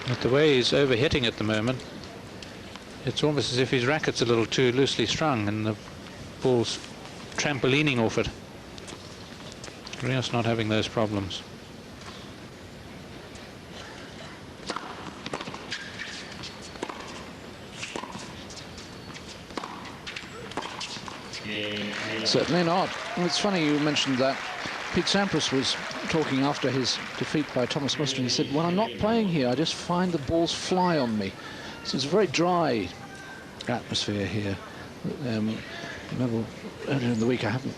But the way he's overhitting at the moment, it's almost as if his racket's a little too loosely strung and the ball's trampolining off it. Rios not having those problems. Certainly not. Well, it's funny you mentioned that. Pete Sampras was talking after his defeat by Thomas Muster, and he said, when I'm not playing here, I just find the balls fly on me. So it's a very dry atmosphere here. Remember, earlier in the week, I haven't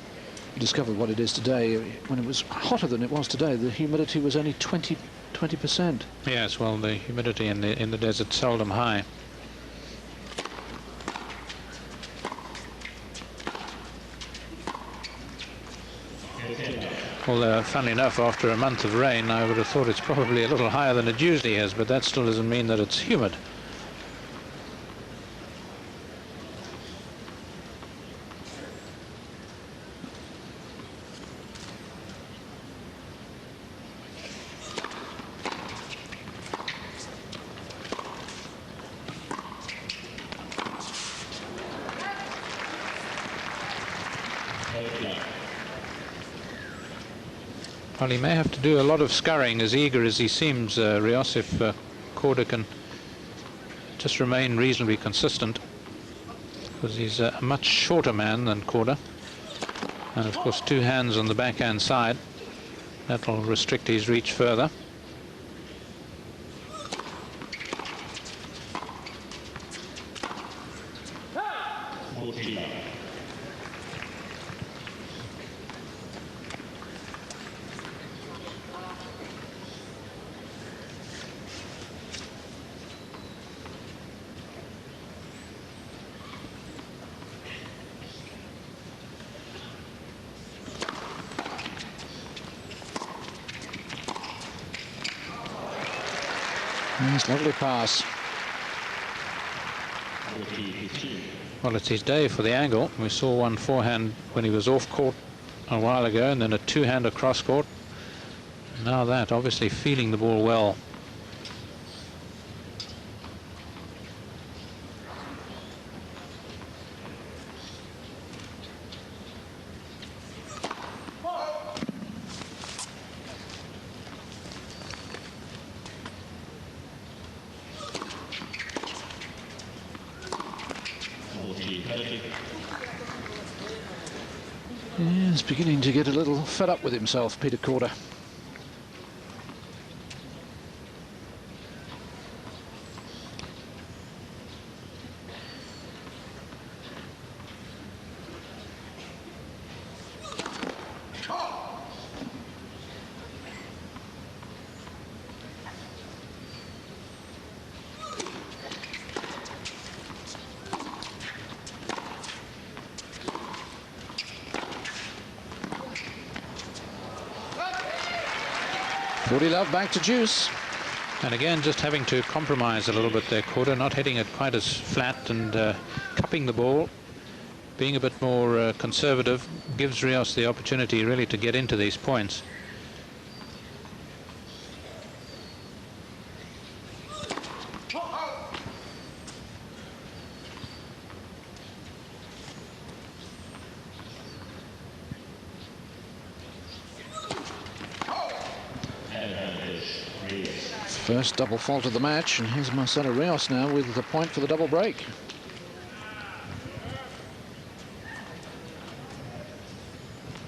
discovered what it is today. When it was hotter than it was today, the humidity was only 20%. Yes, well, the humidity in the desert seldom high. Although, funnily enough, after a month of rain, I would have thought it's probably a little higher than it usually is, but that still doesn't mean that it's humid. Well, he may have to do a lot of scurrying, as eager as he seems, Rios, if Korda can just remain reasonably consistent, because he's a much shorter man than Korda, and of course 2 hands on the backhand side. That'll restrict his reach further. Nice, lovely pass. Well, it's his day for the angle. We saw one forehand when he was off court a while ago, and then a 2-hander cross court. Now that, obviously feeling the ball well. He's beginning to get a little fed up with himself, Peter Korda. Love back to juice. And again, just having to compromise a little bit there, Korda, not hitting it quite as flat and cupping the ball, being a bit more conservative, gives Rios the opportunity really to get into these points. First double fault of the match, and here's Marcelo Rios now with the point for the double break.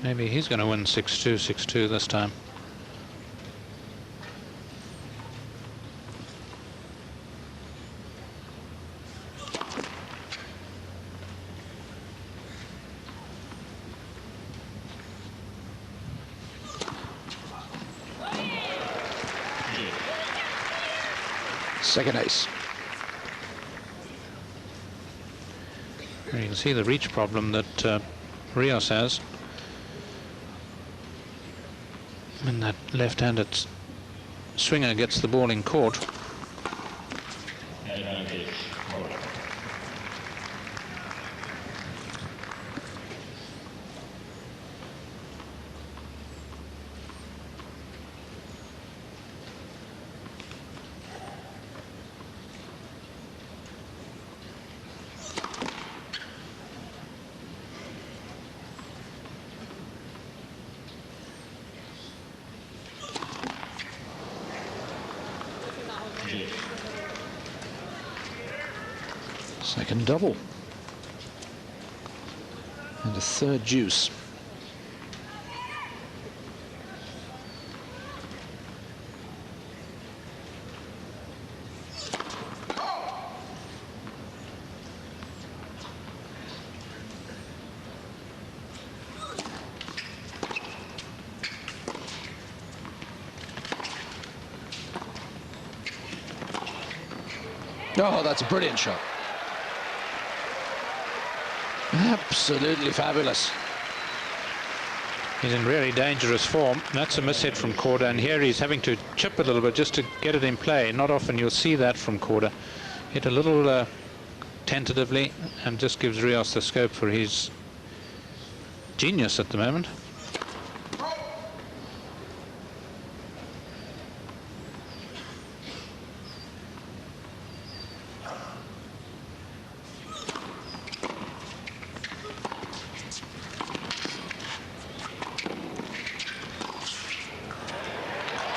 Maybe he's going to win 6-2, 6-2 this time. Second ace. You can see the reach problem that Rios has. When that left-handed swinger gets the ball in court. Second double. And a third deuce. Oh, that's a brilliant shot. Absolutely fabulous. He's in really dangerous form. That's a mishit from Korda, and here he's having to chip a little bit just to get it in play. Not often you'll see that from Korda. Hit a little tentatively, and just gives Rios the scope for his genius at the moment.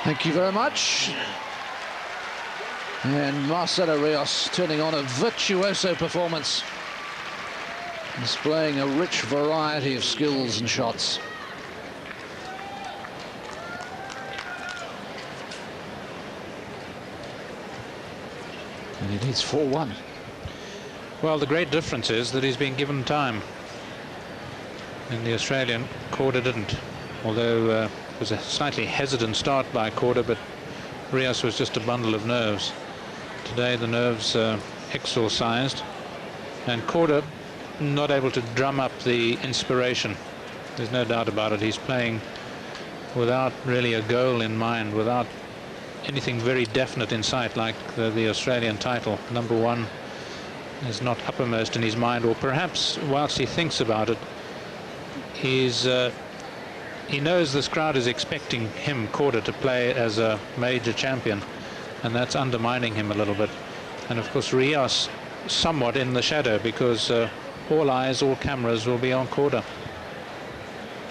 Thank you very much. And Marcelo Rios turning on a virtuoso performance, displaying a rich variety of skills and shots. And he needs 4-1. Well, the great difference is that he's been given time. And the Australian Korda didn't. Although it was a slightly hesitant start by Korda, but Rios was just a bundle of nerves. Today the nerves exorcised, and Korda not able to drum up the inspiration. There's no doubt about it. He's playing without really a goal in mind, without anything very definite in sight, like the Australian title. #1 is not uppermost in his mind, or perhaps whilst he thinks about it, he knows this crowd is expecting him, Korda, to play as a major champion, and that's undermining him a little bit. And of course Rios somewhat in the shadow, because all eyes, all cameras will be on Korda,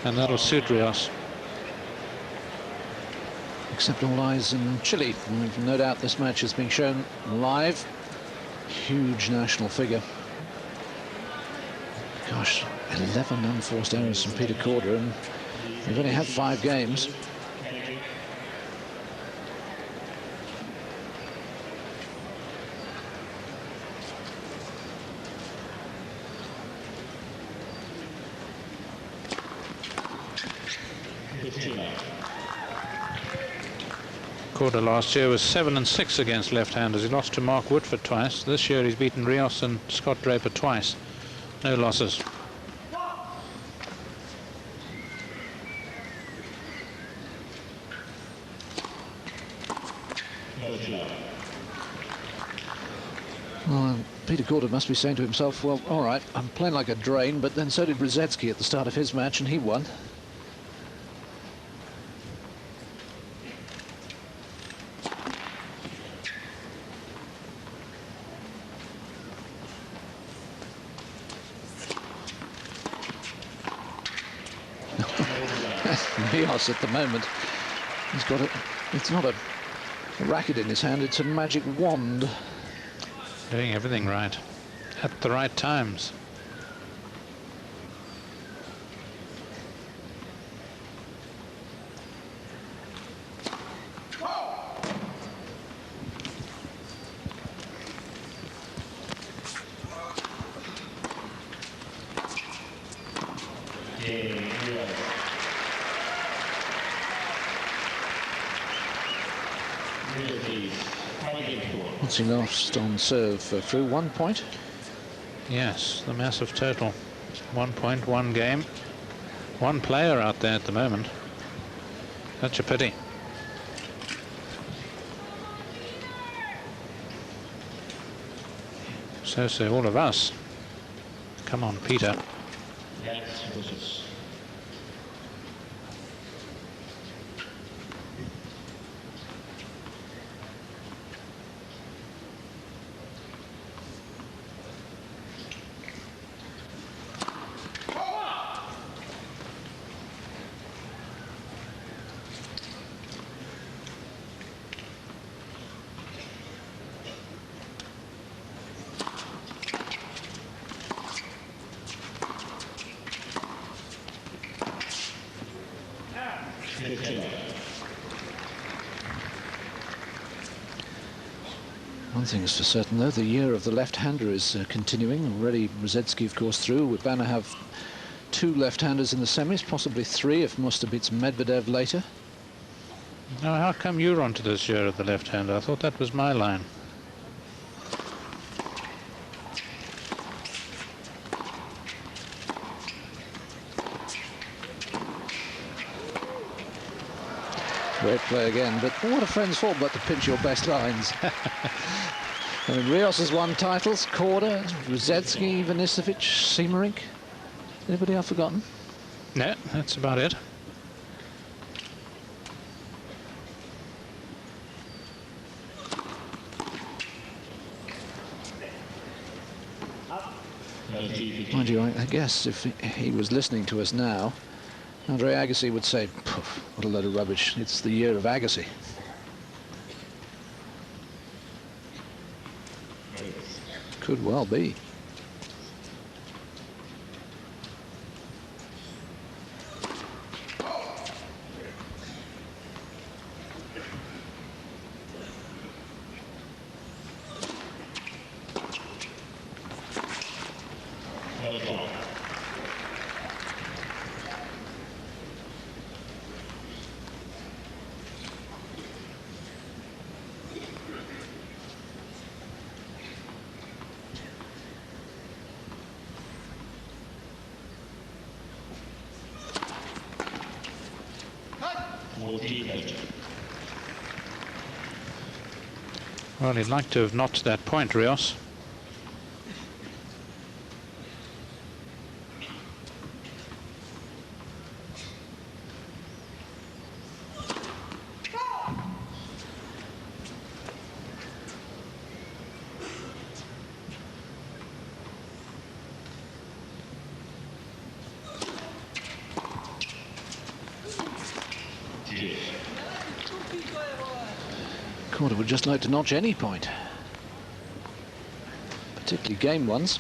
and that'll suit Rios. Except all eyes in Chile. And no doubt this match is being shown live. Huge national figure. Gosh, 11 unforced errors from Peter Korda, and we've only had 5 games. Korda last year was 7-6 against left-handers. He lost to Mark Woodford twice. This year he's beaten Rios and Scott Draper twice. No losses. Well, Peter Korda must be saying to himself, well, all right, I'm playing like a drain, but then so did Brzezinski at the start of his match, and he won. Rios at the moment, he's got it's not a racket in his hand, it's a magic wand. Doing everything right at the right times. Once he lost on serve through 1 point. Yes, the massive total. 1 point, 1 game. 1 player out there at the moment. Such a pity. So say all of us. Come on, Peter. One thing is for certain, though, the year of the left-hander is continuing. Already Rosetsky, of course, through. We're bound to have 2 left-handers in the semis, possibly 3 if Muster beats Medvedev later. Now, how come you're onto this year of the left-hander? I thought that was my line. Great play again, but what a friend's fault but to pinch your best lines. I mean, Rios has won titles, Korda, Rosetsky, Ivanisevic, Semerink. Anybody I've forgotten? No, that's about it. Mind you, I guess if he was listening to us now, Andre Agassi would say, what a load of rubbish, it's the year of Agassi. Could well be. Well, he'd like to have notched that point, Rios. Korda would just like to notch any point, particularly game ones.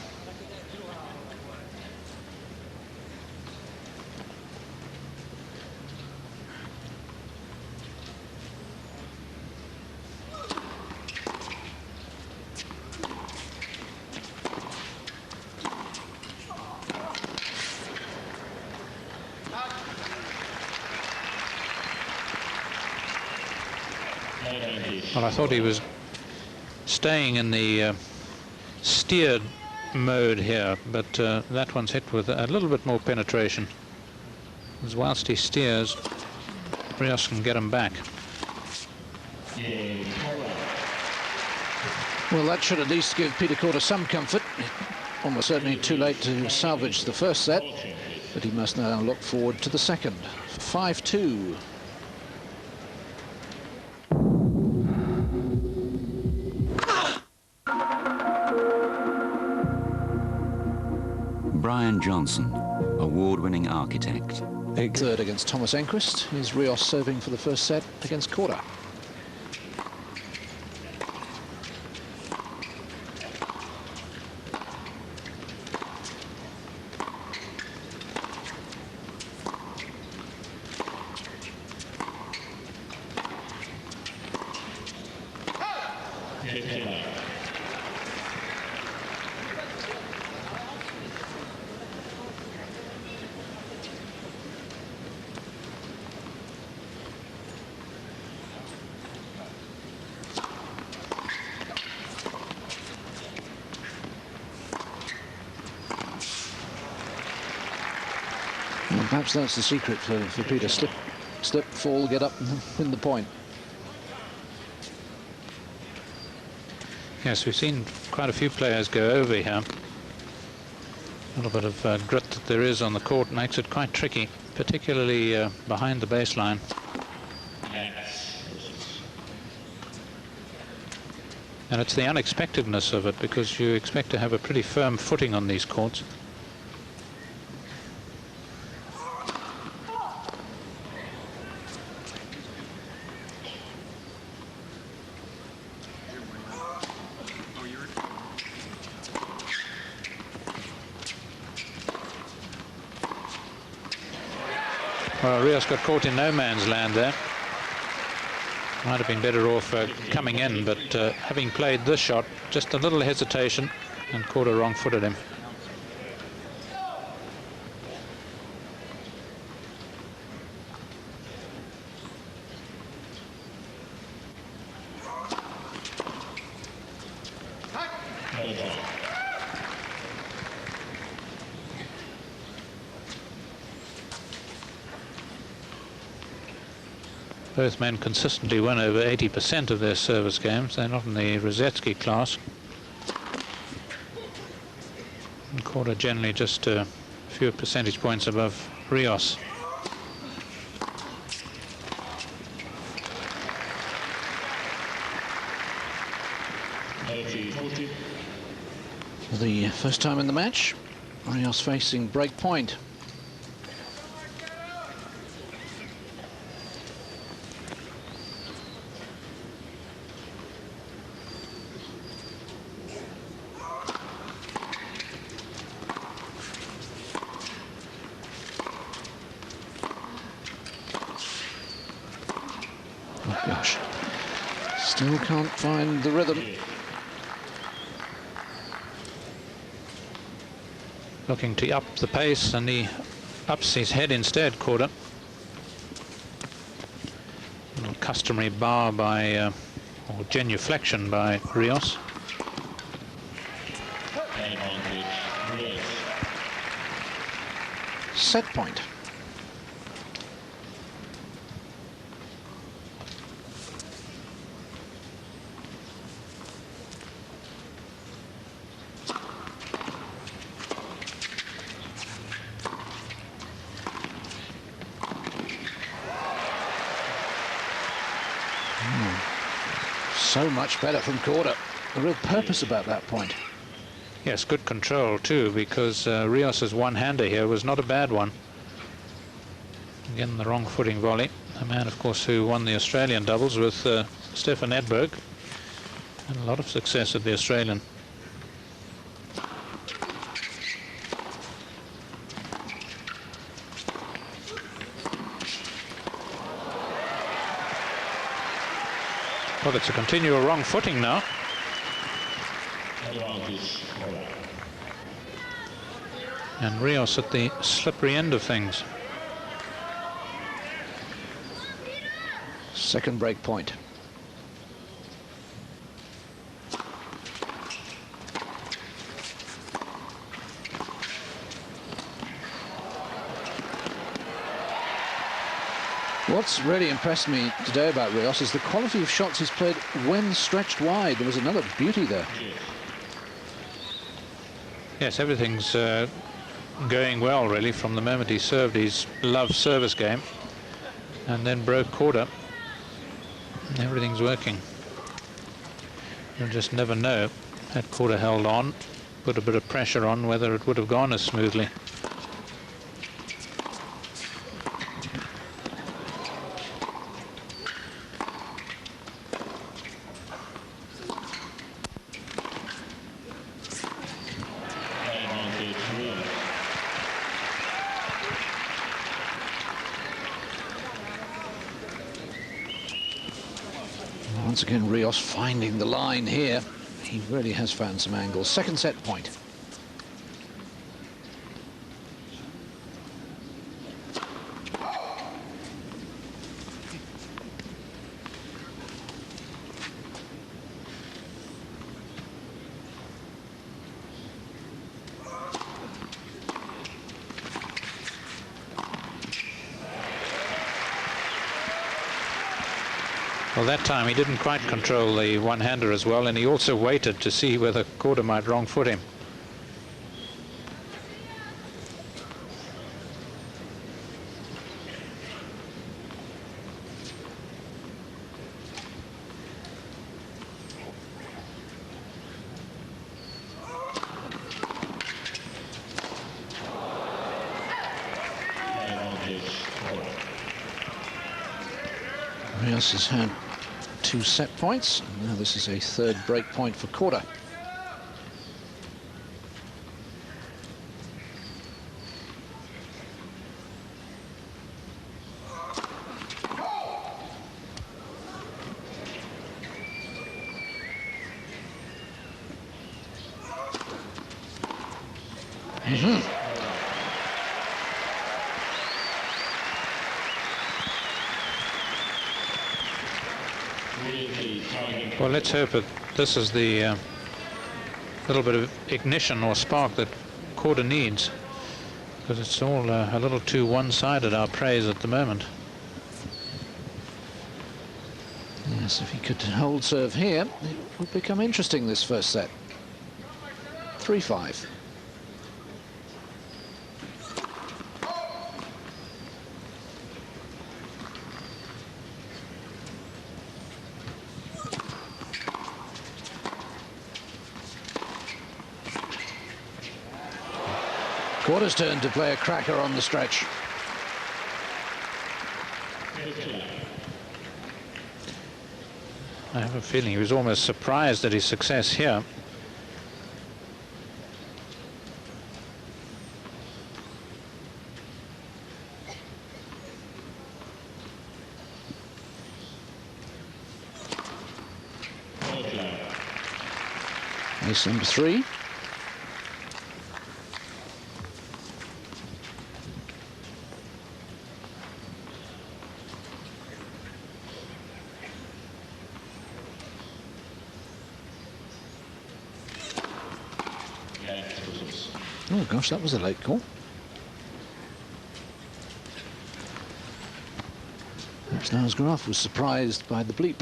Well, I thought he was staying in the steered mode here, but that one's hit with a little bit more penetration. As whilst he steers, Rios can get him back. Well, that should at least give Peter Korda some comfort. Almost certainly too late to salvage the first set, but he must now look forward to the second. 5-2. Brian Johnson, award-winning architect. Big third against Thomas Enquist. Is Rios serving for the first set against Korda? Well, perhaps that's the secret for Peter. Slip, fall, get up and win the point. Yes, we've seen quite a few players go over here. A little bit of grit that there is on the court makes it quite tricky, particularly behind the baseline. And it's the unexpectedness of it, because you expect to have a pretty firm footing on these courts. Well, Rios got caught in no man's land there. Might have been better off coming in, but having played this shot, just a little hesitation, and Korda wrong-footed him. Both men consistently win over 80% of their service games. They're not in the Rosetsky class. And Korda generally just a few percentage points above Rios. For the first time in the match, Rios facing break point. Oh gosh, still can't find the rhythm. Looking to up the pace, and he ups his head instead, Korda. A customary bar by, or genuflection by Rios. Set point. So much better from Korda. A real purpose about that point. Yes, good control too, because Rios's one-hander here was not a bad one. Again, the wrong footing volley. A man, of course, who won the Australian doubles with Stefan Edberg. And a lot of success at the Australian. Well, it's a continual wrong footing now. And Rios at the slippery end of things. Second break point. What's really impressed me today about Rios is the quality of shots he's played when stretched wide. There was another beauty there. Yes, everything's going well, really, from the moment he served his love service game and then broke Korda. Everything's working. You'll just never know, had Korda held on, put a bit of pressure on, whether it would have gone as smoothly. Once again, Rios finding the line here. He really has found some angles. Second set point. Well, that time he didn't quite control the one-hander as well, and he also waited to see whether Korda might wrong-foot him. Rios has had 2 set points. Now this is a third break point for Korda. Well, let's hope that this is the little bit of ignition or spark that Korda needs, because it's all a little too one-sided, our praise at the moment. Yes, if he could hold serve here, it would become interesting, this first set. 3-5. Korda's turn to play a cracker on the stretch. I have a feeling he was almost surprised at his success here. Ace number 3. Oh gosh, that was a late call. Perhaps now Graf was surprised by the bleep.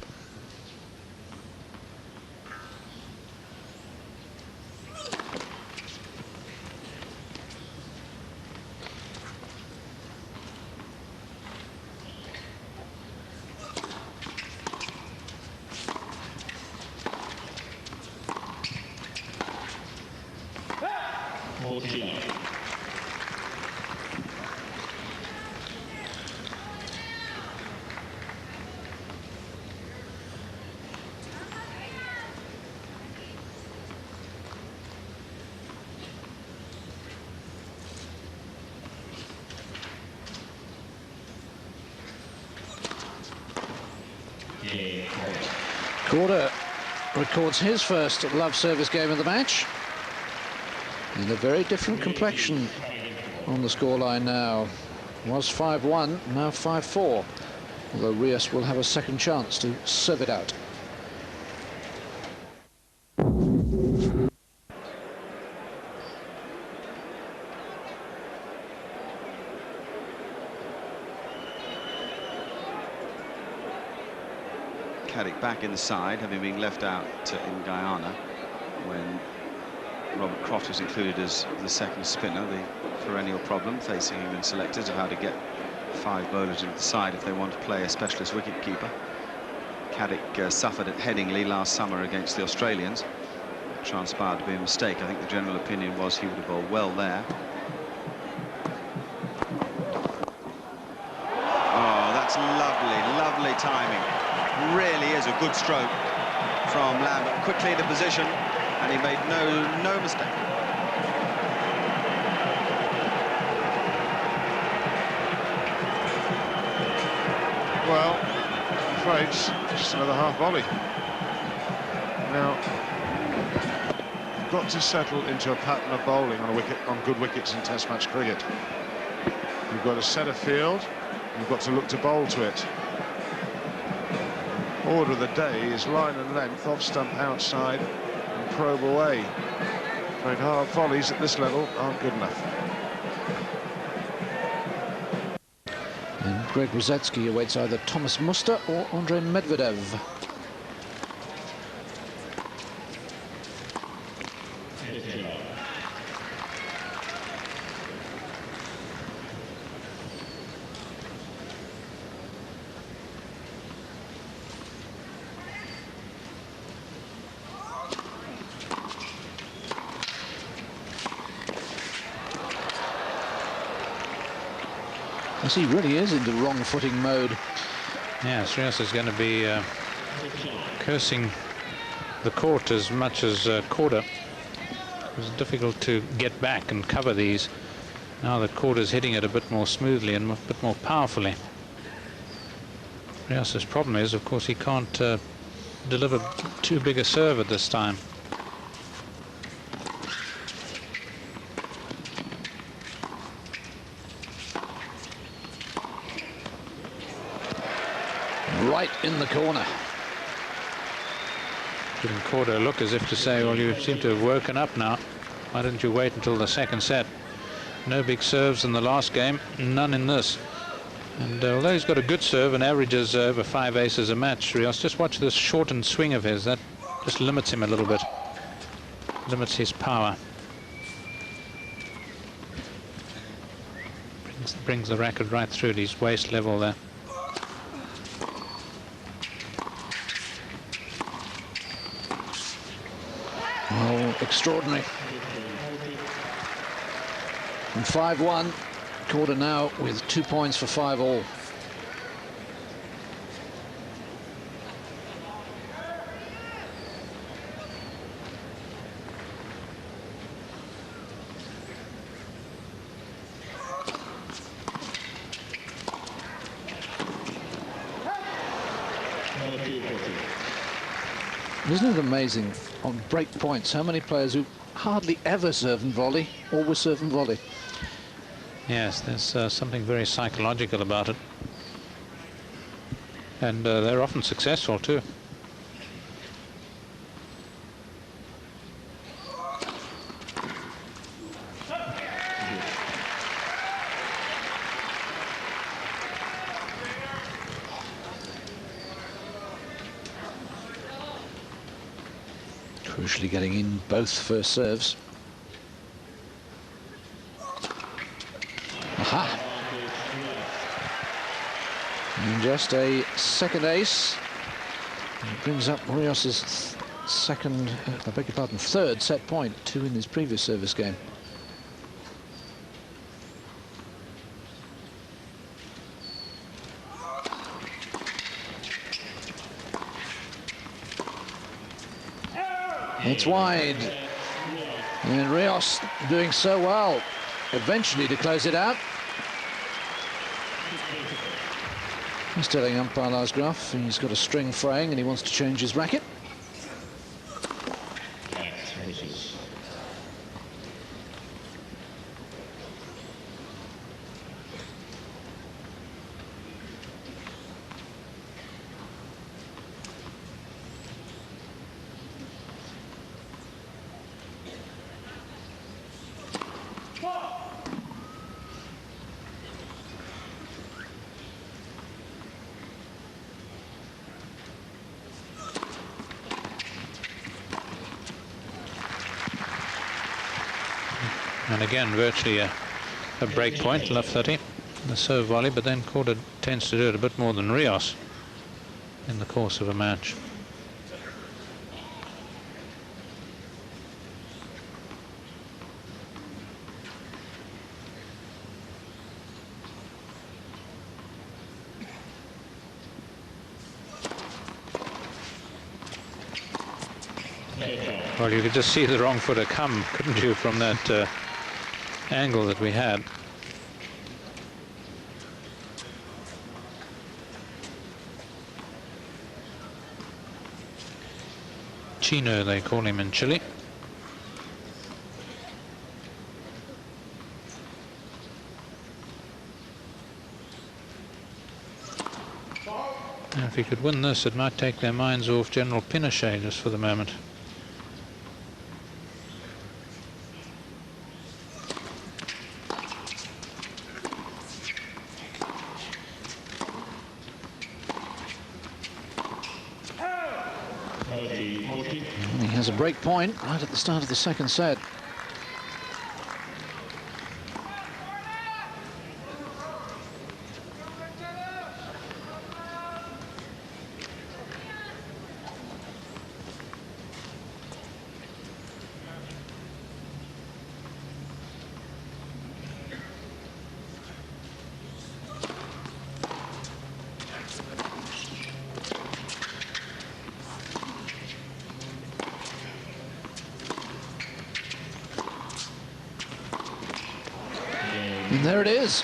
Korda records his first love service game of the match. And a very different complexion on the scoreline now. Was 5-1, now 5-4. Although Rios will have a second chance to serve it out. Back in the side, having been left out in Guyana when Robert Croft was included as the second spinner. The perennial problem facing England selectors of how to get 5 bowlers into the side if they want to play a specialist wicket-keeper. Caddick suffered at Headingley last summer against the Australians. It transpired to be a mistake. I think the general opinion was he would have bowled well there. Oh, that's lovely, lovely timing. Really is a good stroke from Lambert, quickly into position, and he made no mistake. Well, I'm afraid it's just another half volley. Now, you've got to settle into a pattern of bowling on good wickets in Test match cricket. You've got to set a field, you've got to look to bowl to it. Order of the day is line and length, off stump outside and probe away. Very hard volleys at this level aren't good enough. And Greg Rosetsky awaits either Thomas Muster or Andrei Medvedev. Yes, he really is into wrong footing mode. Yes, Rios is going to be cursing the court as much as Korda. It was difficult to get back and cover these. Now that Korda's hitting it a bit more smoothly and a bit more powerfully. Rios's problem is, of course, he can't deliver too big a serve at this time. right in the corner. Giving Korda a look as if to say, well, you seem to have woken up now. Why didn't you wait until the second set? No big serves in the last game, none in this. And although he's got a good serve and averages over 5 aces a match, Rios, just watch this shortened swing of his. That just limits him a little bit, limits his power. Brings the racket right through to his waist level there. Oh, extraordinary. And 5-1, Korda now with 2 points for 5 all. Isn't it amazing on break points how many players who hardly ever serve and volley always serve and volley? Yes, there's something very psychological about it, and they're often successful too. Crucially getting in both first serves. Aha! And just a second ace. It brings up Rios's second, I beg your pardon, third set point, 2 in his previous service game. It's wide, and Rios doing so well eventually to close it out. He's telling umpire Lars Graf he's got a string fraying and he wants to change his racket. And again, virtually a break point, love 30, the serve volley, but then Korda tends to do it a bit more than Rios in the course of a match. Well, you could just see the wrong footer come, couldn't you, from that angle that we had. Chino, they call him in Chile. Now, if he could win this, it might take their minds off General Pinochet just for the moment. He has a break point right at the start of the second set. And there it is.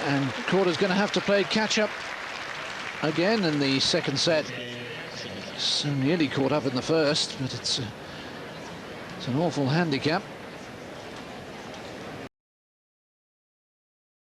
And Korda's going to have to play catch-up again in the second set. So nearly caught up in the first, but it's an awful handicap.